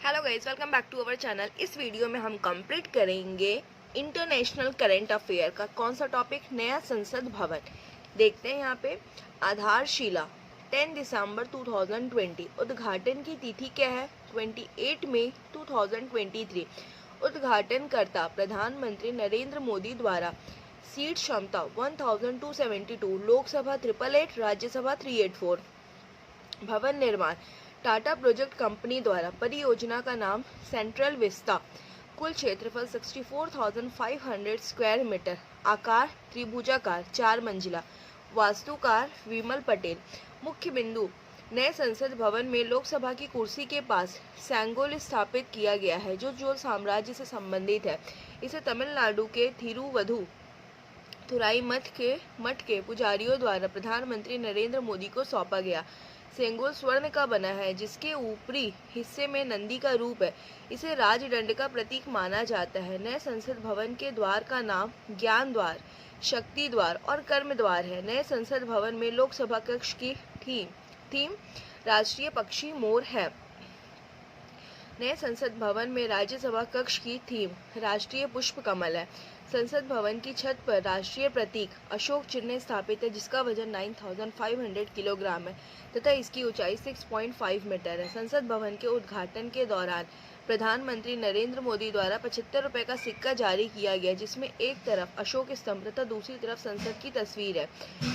Hello guys, welcome back to our channel. इस video में हम कंप्लीट करेंगे इंटरनेशनल करंट अफेयर का। कौन सा टॉपिक? नया संसद भवन। देखते हैं यहाँ पे। आधारशिला 10 दिसंबर 2020। उद्घाटन की तिथि क्या है? 28 मई 2023। उद्घाटनकर्ता प्रधानमंत्री नरेंद्र मोदी द्वारा। सीट क्षमता 1272, लोकसभा 888, राज्यसभा 384। भवन निर्माण टाटा प्रोजेक्ट कंपनी द्वारा। परियोजना का नाम सेंट्रल विस्ता। कुल क्षेत्रफल 64,500 स्क्वायर मीटर। आकार त्रिभुजाकार, 4 मंजिला। वास्तुकार विमल पटेल। मुख्य बिंदु नए संसद भवन में लोकसभा की कुर्सी के पास सेंगोल स्थापित किया गया है जो चोल साम्राज्य से संबंधित है। इसे तमिलनाडु के थिरुवधुराई मठ के पुजारियों द्वारा प्रधानमंत्री नरेंद्र मोदी को सौंपा गया। सेंगोल स्वर्ण का बना है जिसके ऊपरी हिस्से में नंदी का रूप है। इसे राजदंड का प्रतीक माना जाता है। नए संसद भवन के द्वार का नाम ज्ञान द्वार, शक्ति द्वार और कर्म द्वार है। नए संसद भवन में लोकसभा कक्ष की थीम राष्ट्रीय पक्षी मोर है। नए संसद भवन में राज्यसभा कक्ष की थीम राष्ट्रीय पुष्प कमल है। संसद भवन की छत पर राष्ट्रीय प्रतीक अशोक चिन्ह स्थापित है जिसका वजन 9,500 किलोग्राम है तथा इसकी ऊंचाई 6.5 मीटर है। संसद भवन के उद्घाटन के दौरान प्रधानमंत्री नरेंद्र मोदी द्वारा 75 रुपए का सिक्का जारी किया गया जिसमें एक तरफ अशोक स्तंभ तथा दूसरी तरफ संसद की तस्वीर है।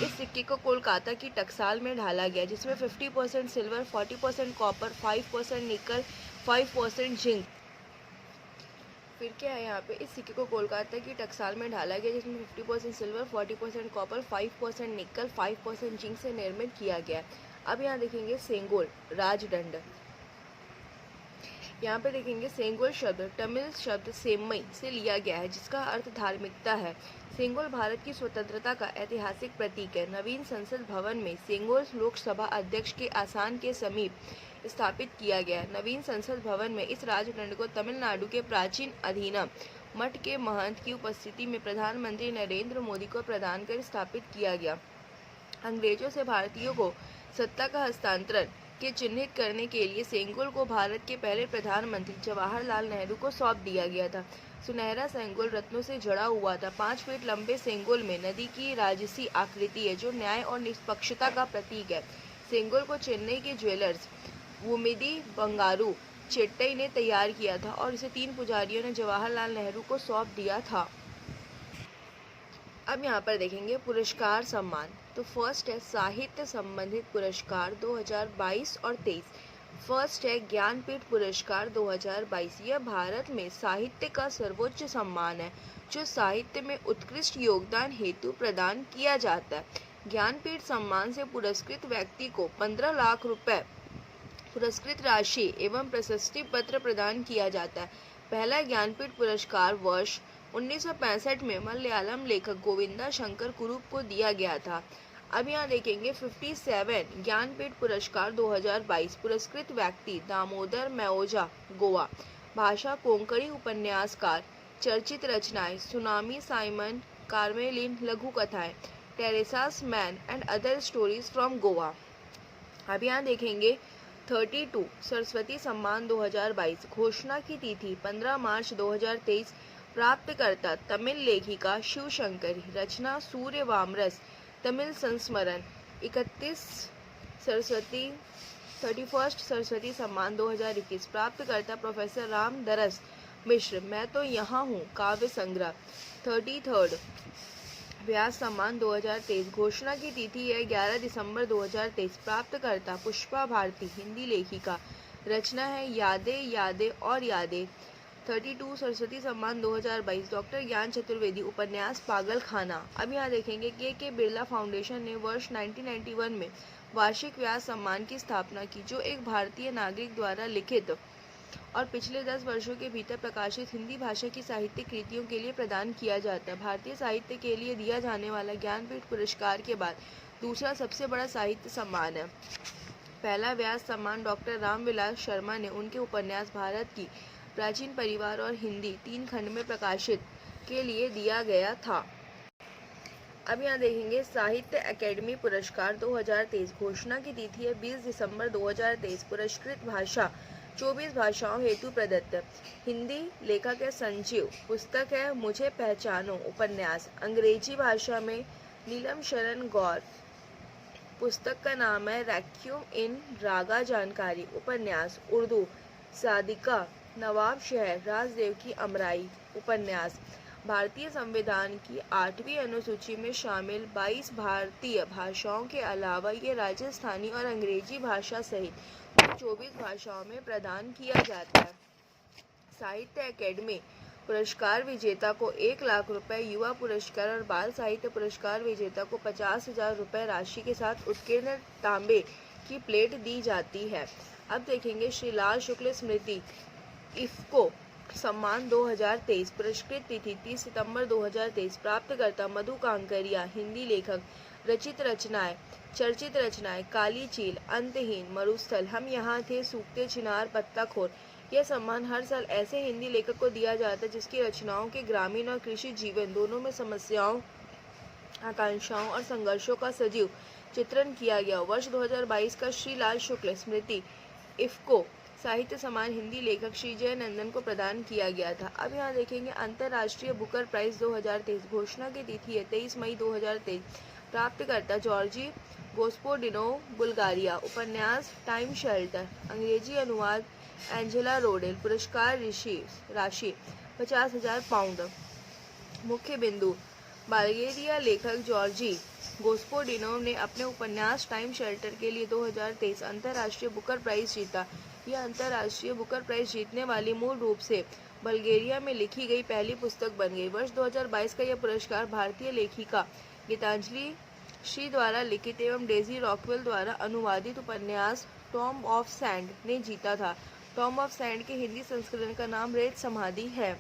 इस सिक्के को कोलकाता की टकसाल में ढाला गया जिसमें 50% सिल्वर, 40% कॉपर, 5% निकल, 5% जिंक। फिर क्या है यहाँ पे? इस सिक्के को कोलकाता की टकसाल में ढाला गया जिसमें 50% सिल्वर, 40% कॉपर, 5% निकल, 5% जिंक से निर्मित किया गया। अब यहाँ देखेंगे सेंगोल राजदंड। यहाँ पे देखेंगे सेंगोल शब्द तमिल शब्द सेम्मई से लिया गया है जिसका अर्थ धार्मिकता है। सेंगोल भारत की स्वतंत्रता का ऐतिहासिक प्रतीक है। नवीन संसद भवन में सेंगोल लोकसभा अध्यक्ष के आसन के समीप स्थापित किया गया है। नवीन संसद भवन में इस राजदंड को तमिलनाडु के प्राचीन अधीनम मठ के महंत की उपस्थिति में प्रधानमंत्री नरेंद्र मोदी को प्रदान कर स्थापित किया गया। अंग्रेजों से भारतीयों को सत्ता का हस्तांतरण के चिन्हित करने के लिए सेंगोल को भारत के पहले प्रधानमंत्री जवाहरलाल नेहरू को सौंप दिया गया था। सुनहरा सेंगोल रत्नों से जड़ा हुआ था। 5 फीट लंबे सेंगोल में नदी की राजसी आकृति है जो न्याय और निष्पक्षता का प्रतीक है। सेंगोल को चेन्नई के ज्वेलर्स वुमिदी बंगारू चेट्टई ने तैयार किया था और इसे 3 पुजारियों ने जवाहरलाल नेहरू को सौंप दिया था। अब यहाँ पर देखेंगे पुरस्कार सम्मान। तो फर्स्ट है साहित्य संबंधित पुरस्कार 2022 और 23। फर्स्ट है ज्ञानपीठ पुरस्कार 2022। यह भारत में साहित्य का सर्वोच्च सम्मान है जो साहित्य में उत्कृष्ट योगदान हेतु प्रदान किया जाता है। ज्ञानपीठ सम्मान से पुरस्कृत व्यक्ति को 15 लाख रुपए पुरस्कृत राशि एवं प्रशस्ति पत्र प्रदान किया जाता है। पहला ज्ञानपीठ पुरस्कार वर्ष 1965 में मलयालम लेखक गोविंदा शंकर कुरुप को दिया गया था। अब यहाँ देखेंगे 57 ज्ञानपीठ पुरस्कार 2022। पुरस्कृत व्यक्ति दामोदर मौजा, गोवा। भाषा कोंकणी, उपन्यासकार। चर्चित रचनाएं सुनामी, साइमन कार्मेलिन, लघु कथाएं, Teresa's man and other stories from Goa. अब यहाँ देखेंगे 32 सरस्वती सम्मान 2022। घोषणा की तिथि 15 मार्च 2023। प्राप्तकर्ता तमिल लेखिका शिव शंकरी। रचना सूर्य वामरस। तमिल संस्मरण 31 सरस्वती सम्मान 2021। प्राप्तकर्ता प्रोफेसर राम दरस मिश्र। मैं तो यहाँ हूँ काव्य संग्रह। 33 व्यास सम्मान 2023। घोषणा की तिथि है 11 दिसंबर 2023। प्राप्तकर्ता पुष्पा भारती, हिंदी लेखिका। रचना है यादें यादें और यादें। 32 सरस्वती सम्मान 2022। डॉक्टर ज्ञान चतुर्वेदी। उपन्यास पागल खाना। अब यहाँ देखेंगे के बिरला फाउंडेशन ने वर्ष 1991 में वार्षिक व्यास सम्मान की स्थापना की जो एक भारतीय नागरिक द्वारा लिखित और पिछले 10 वर्षों के भीतर प्रकाशित हिंदी भाषा की साहित्यिक कृतियों के लिए प्रदान किया जाता है। भारतीय साहित्य के लिए दिया जाने वाला ज्ञानपीठ पुरस्कार के बाद दूसरा सबसे बड़ा साहित्य सम्मान है। पहला व्यास सम्मान डॉक्टर रामविलास शर्मा ने उनके उपन्यास भारत की प्राचीन परिवार और हिंदी 3 खंड में प्रकाशित के लिए दिया गया था। अब यहाँ देखेंगे साहित्य अकेडमी पुरस्कार 2023। घोषणा की तिथि है 20 दिसंबर 2023। पुरस्कृत भाषा 24 भाषाओं हेतु प्रदत्त। हिंदी लेखक है संजीव। पुस्तक है मुझे पहचानो उपन्यास। अंग्रेजी भाषा में नीलम शरण गौर। पुस्तक का नाम है रैक्यूम इन रागा जानकारी उपन्यास। उर्दू सादिका नवाब शहर राजदेव की अमराई उपन्यास। भारतीय संविधान की 8वीं अनुसूची में शामिल 22 भारतीय भाषाओं के अलावा ये राजस्थानी और अंग्रेजी भाषा सहित कुल 24 भाषाओं में प्रदान किया जाता है। साहित्य अकेडमी पुरस्कार विजेता को 1 लाख रुपए, युवा पुरस्कार और बाल साहित्य पुरस्कार विजेता को 50,000 रुपए राशि के साथ उत्कीर्ण तांबे की प्लेट दी जाती है। अब देखेंगे श्री लाल शुक्ल स्मृति इफ्को सम्मान 2023। पुरस्कृत तिथि 30 सितंबर 2023। प्राप्तकर्ता मधु कांकरिया। हिंदी लेखक। रचित रचनाएं चर्चित रचनाएं काली चील, अंतहीन, मरुस्थल, हम यहाँ थे, सूखते चिनार, पत्ताखोर। यह सम्मान हर साल ऐसे हिंदी लेखक को दिया जाता है जिसकी रचनाओं के ग्रामीण और कृषि जीवन दोनों में समस्याओं, आकांक्षाओं और संघर्षों का सजीव चित्रण किया गया। वर्ष 2022 का श्री लाल शुक्ल स्मृति इफ्को साहित्य सम्मान हिंदी लेखक श्री जय नंदन को प्रदान किया गया था। अब यहाँ देखेंगे अंतर्राष्ट्रीय बुकर प्राइज 2023। घोषणा की तिथि है 23 मई 2023। प्राप्तकर्ता जॉर्जी गोस्पोडिनो बुल्गारिया। उपन्यास टाइम शेल्टर। अंग्रेजी अनुवाद एंजेला रोडेल। पुरस्कार राशि 50,000 पाउंड। मुख्य बिंदु बल्गेरिया लेखक जॉर्जी गोस्पोडिनो ने अपने उपन्यास टाइम शेल्टर के लिए 2023 अंतर्राष्ट्रीय बुकर प्राइज जीता। यह अंतर्राष्ट्रीय बुकर प्राइज जीतने वाली मूल रूप से बल्गेरिया में लिखी गई पहली पुस्तक बन गई। वर्ष 2022 का यह पुरस्कार भारतीय लेखिका गीतांजलि श्री द्वारा लिखित एवं डेजी रॉकवेल द्वारा अनुवादित उपन्यास टॉम्ब ऑफ सैंड ने जीता था। टॉम्ब ऑफ सैंड के हिंदी संस्करण का नाम रेत समाधि है।